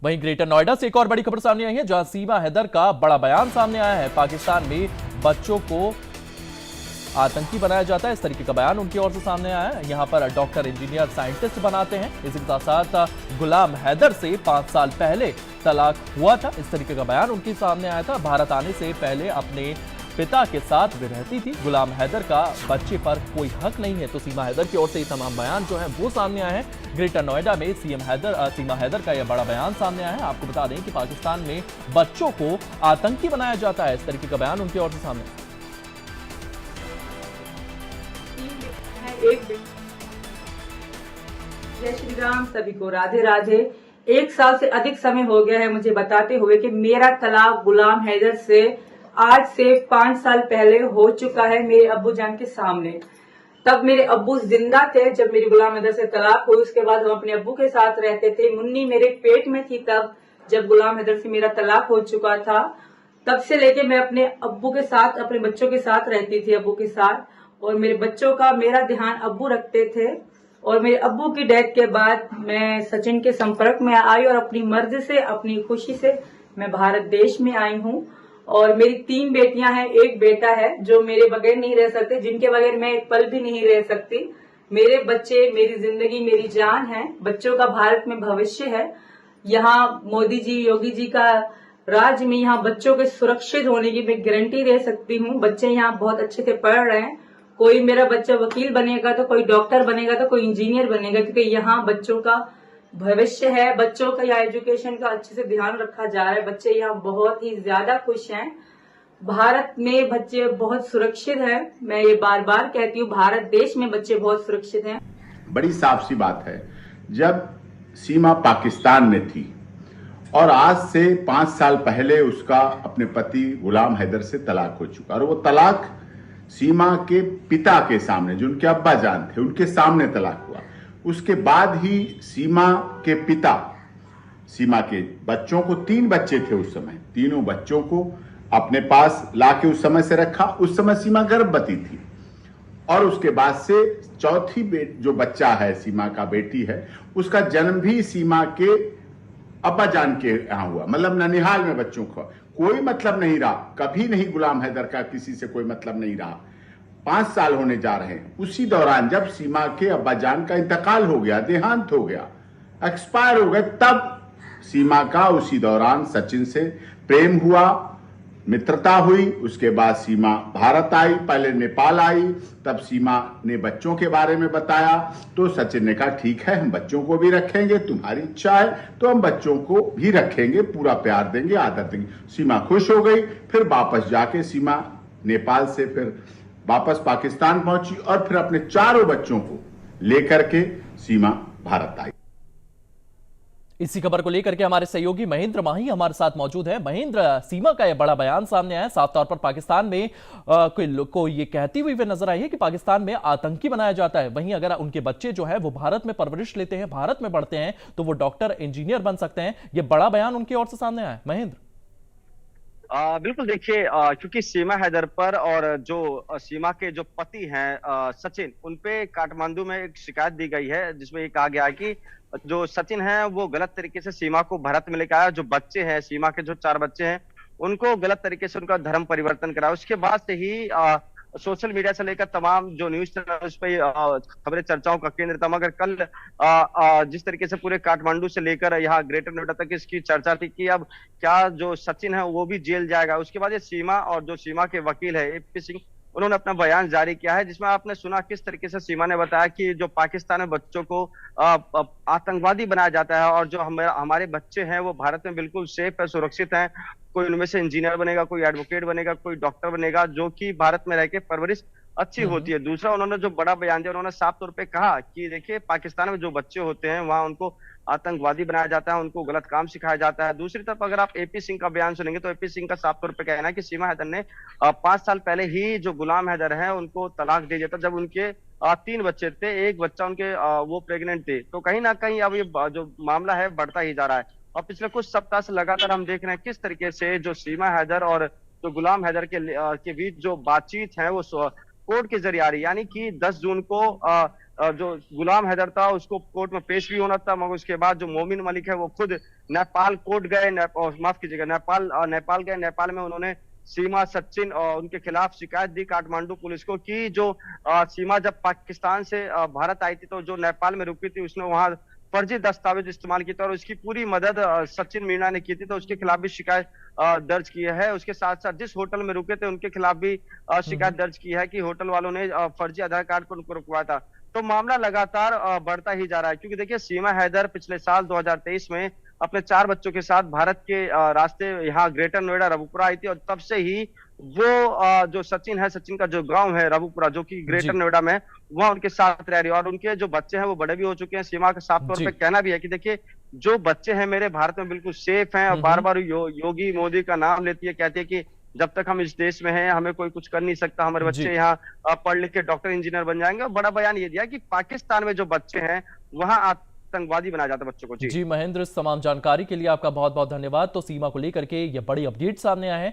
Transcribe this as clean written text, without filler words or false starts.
वहीं ग्रेटर नोएडा से एक और बड़ी खबर सामने आई है, जहां सीमा हैदर का बड़ा बयान सामने आया है। पाकिस्तान में बच्चों को आतंकी बनाया जाता है, इस तरीके का बयान उनकी ओर से सामने आया है। यहां पर डॉक्टर, इंजीनियर, साइंटिस्ट बनाते हैं। इसी के साथ गुलाम हैदर से 5 साल पहले तलाक हुआ था, इस तरीके का बयान उनके सामने आया था। भारत आने से पहले अपने पिता के साथ वे रहती थी। गुलाम हैदर का बच्चे पर कोई हक नहीं है। तो सीमा हैदर की ओर से ये तमाम बयान जो है वो सामने आए हैं। ग्रेटर नोएडा में सीमा हैदर का यह बड़ा बयान सामने आया है। आपको बता दें कि पाकिस्तान में बच्चों को आतंकी बनाया जाता है, इस तरीके का बयान उनकी ओर से सामने जय श्री राम, सभी को राधे राधे। 1 साल से अधिक समय हो गया है मुझे बताते हुए कि मेरा तलाक गुलाम हैदर से आज से 5 साल पहले हो चुका है, मेरे अब्बू जान के सामने। तब मेरे अब्बू जिंदा थे जब मेरी गुलाम हैदर से तलाक हुई। उसके बाद हम अपने अब्बू के साथ रहते थे। मुन्नी मेरे पेट में थी तब जब गुलाम हैदर से मेरा तलाक हो चुका था। तब से लेके मैं अपने अब्बू के साथ, अपने बच्चों के साथ रहती थी, अब्बू के साथ। और मेरे बच्चों का मेरा ध्यान अब्बू रखते थे। और मेरे अब्बू की डेथ के बाद मैं सचिन के संपर्क में आई और अपनी मर्जी से, अपनी खुशी से मैं भारत देश में आई हूँ। और मेरी 3 बेटियां हैं, 1 बेटा है जो मेरे बगैर नहीं रह सकते, जिनके बगैर मैं एक पल भी नहीं रह सकती। मेरे बच्चे मेरी जिंदगी, मेरी जान है। बच्चों का भारत में भविष्य है। यहाँ मोदी जी, योगी जी का राज में यहाँ बच्चों के सुरक्षित होने की मैं गारंटी दे सकती हूँ। बच्चे यहाँ बहुत अच्छे से पढ़ रहे हैं। कोई मेरा बच्चा वकील बनेगा तो कोई डॉक्टर बनेगा तो कोई इंजीनियर बनेगा, क्योंकि यहाँ बच्चों का भविष्य है। बच्चों का यहाँ एजुकेशन का अच्छे से ध्यान रखा जा रहा है। बच्चे यहाँ बहुत ही ज्यादा खुश हैं। भारत में बच्चे बहुत सुरक्षित हैं। मैं ये बार बार कहती हूँ, भारत देश में बच्चे बहुत सुरक्षित हैं। बड़ी साफ सी बात है, जब सीमा पाकिस्तान में थी और आज से 5 साल पहले उसका अपने पति गुलाम हैदर से तलाक हो चुका, और वो तलाक सीमा के पिता के सामने, जो उनके अब्बा जान थे, उनके सामने तलाक हुआ। उसके बाद ही सीमा के पिता सीमा के बच्चों को, 3 बच्चे थे उस समय, तीनों बच्चों को अपने पास लाके उस समय से रखा। उस समय सीमा गर्भवती थी। और उसके बाद से चौथी जो बच्चा है, सीमा का बेटी है, उसका जन्म भी सीमा के अब्बा जान के यहाँ हुआ, मतलब ननिहाल में बच्चों का कोई मतलब नहीं रहा। कभी नहीं गुलाम हैदर का किसी से कोई मतलब नहीं रहा। 5 साल होने जा रहे हैं। उसी दौरान जब सीमा के अब्बा जान का इंतकाल हो गया, देहांत हो गया, एक्सपायर हो गए, तब सीमा का उसी दौरान सचिन से प्रेम हुआ, मित्रता हुई। उसके बाद सीमा भारत आई, पहले नेपाल आई, तब सीमा ने बच्चों के बारे में बताया तो सचिन ने कहा ठीक है, हम बच्चों को भी रखेंगे, तुम्हारी इच्छा है तो हम बच्चों को भी रखेंगे, पूरा प्यार देंगे, आदर देंगे। सीमा खुश हो गई। फिर वापस जाके सीमा नेपाल से फिर वापस पाकिस्तान पहुंची और फिर अपने 4 बच्चों को लेकर के सीमा भारत आई। इसी खबर को लेकर के हमारे सहयोगी महेंद्र माही हमारे साथ मौजूद है। महेंद्र, सीमा का यह बड़ा बयान सामने आया है। साफ तौर पर पाकिस्तान में कोई लोग को ये कहती हुई वे नजर आई है कि पाकिस्तान में आतंकी बनाया जाता है। वहीं अगर उनके बच्चे जो है वो भारत में परवरिश लेते हैं, भारत में बढ़ते हैं, तो वो डॉक्टर, इंजीनियर बन सकते हैं। ये बड़ा बयान उनकी ओर से सामने आया है। महेंद्र, बिल्कुल, देखिए, क्योंकि सीमा हैदर पर और जो सीमा के जो पति हैं सचिन, उनपे काठमांडू में एक शिकायत दी गई है, जिसमें ये कहा गया है कि जो सचिन है वो गलत तरीके से सीमा को भारत में लेकर आया। जो बच्चे हैं, सीमा के जो 4 बच्चे हैं, उनको गलत तरीके से उनका धर्म परिवर्तन करा। उसके बाद से ही सोशल मीडिया से लेकर तमाम जो न्यूज चैनल उस पर खबरें, चर्चाओं का केंद्र था। मगर कल जिस तरीके से पूरे काठमांडू से लेकर यहाँ ग्रेटर नोएडा तक इसकी चर्चा थी कि अब क्या जो सचिन है वो भी जेल जाएगा। उसके बाद ये सीमा और जो सीमा के वकील है एपी सिंह, उन्होंने अपना बयान जारी किया है, जिसमें आपने सुना किस तरीके से सीमा ने बताया कि जो पाकिस्तान में बच्चों को आतंकवादी बनाया जाता है और जो हमारे बच्चे हैं वो भारत में बिल्कुल सेफ है, सुरक्षित हैं। कोई उनमें से इंजीनियर बनेगा, कोई एडवोकेट बनेगा, कोई डॉक्टर बनेगा, जो कि भारत में रह के परवरिश अच्छी होती है। दूसरा, उन्होंने जो बड़ा बयान दिया, उन्होंने साफ तौर पे कहा कि देखिए, पाकिस्तान में जो बच्चे होते हैं वहां उनको आतंकवादी बनाया जाता है, उनको गलत काम सिखाया जाता है। दूसरी तरफ अगर आप एपी सिंह का बयान सुनेंगे तो एपी सिंह का साफ तौर पे कहना है कि सीमा हैदर ने 5 साल पहले ही जो गुलाम हैदर है उनको तलाक दे दिया था, जब उनके 3 बच्चे थे, 1 बच्चा उनके वो प्रेग्नेंट थे। तो कहीं ना कहीं अब ये जो मामला है बढ़ता ही जा रहा है। और पिछले कुछ सप्ताह से लगातार हम देख रहे हैं किस तरीके से जो सीमा हैदर और जो गुलाम हैदर के बीच जो बातचीत है वो कोर्ट के जरिए आ रही है। यानी कि 10 जून को जो गुलाम हैदर था उसको कोर्ट में पेश भी होना था, मगर उसके बाद जो मोमिन मलिक है वो खुद नेपाल कोर्ट गए, माफ कीजिएगा, नेपाल गए। नेपाल में उन्होंने सीमा, सचिन और उनके खिलाफ शिकायत दी काठमांडू पुलिस को कि जो सीमा जब पाकिस्तान से भारत आई थी तो जो नेपाल में रुकी थी उसने वहां फर्जी दस्तावेज इस्तेमाल किए थे और उसकी पूरी मदद सचिन मीणा ने की थी, तो उसके खिलाफ भी शिकायत दर्ज की है। उसके साथ साथ जिस होटल में रुके थे उनके खिलाफ भी शिकायत दर्ज की है कि होटल वालों ने फर्जी आधार कार्ड पर उनको रुकवाया था। तो मामला लगातार बढ़ता ही जा रहा है, क्योंकि देखिए सीमा हैदर पिछले साल 2023 में अपने 4 बच्चों के साथ भारत के रास्ते यहाँ ग्रेटर नोएडा रबुपुरा आई थी और तब से ही वो जो सचिन है, सचिन का जो गांव है रबुपुरा जो कि ग्रेटर जी नोएडा में, वह उनके साथ रह रही है और उनके जो बच्चे हैं वो बड़े भी हो चुके हैं। सीमा का साफ तौर जी। पे कहना भी है कि देखिए जो बच्चे हैं मेरे भारत में बिल्कुल सेफ हैं, और बार बार योगी मोदी का नाम लेती है, कहती है कि जब तक हम इस देश में हैं हमें कोई कुछ कर नहीं सकता, हमारे जी बच्चे यहाँ पढ़ लिख के डॉक्टर इंजीनियर बन जाएंगे। और बड़ा बयान ये दिया कि पाकिस्तान में जो बच्चे हैं वहां आतंकवादी बनाया जाता है बच्चों को। जी जी महेंद्र, इस तमाम जानकारी के लिए आपका बहुत बहुत धन्यवाद। तो सीमा को लेकर के ये बड़ी अपडेट सामने आए हैं।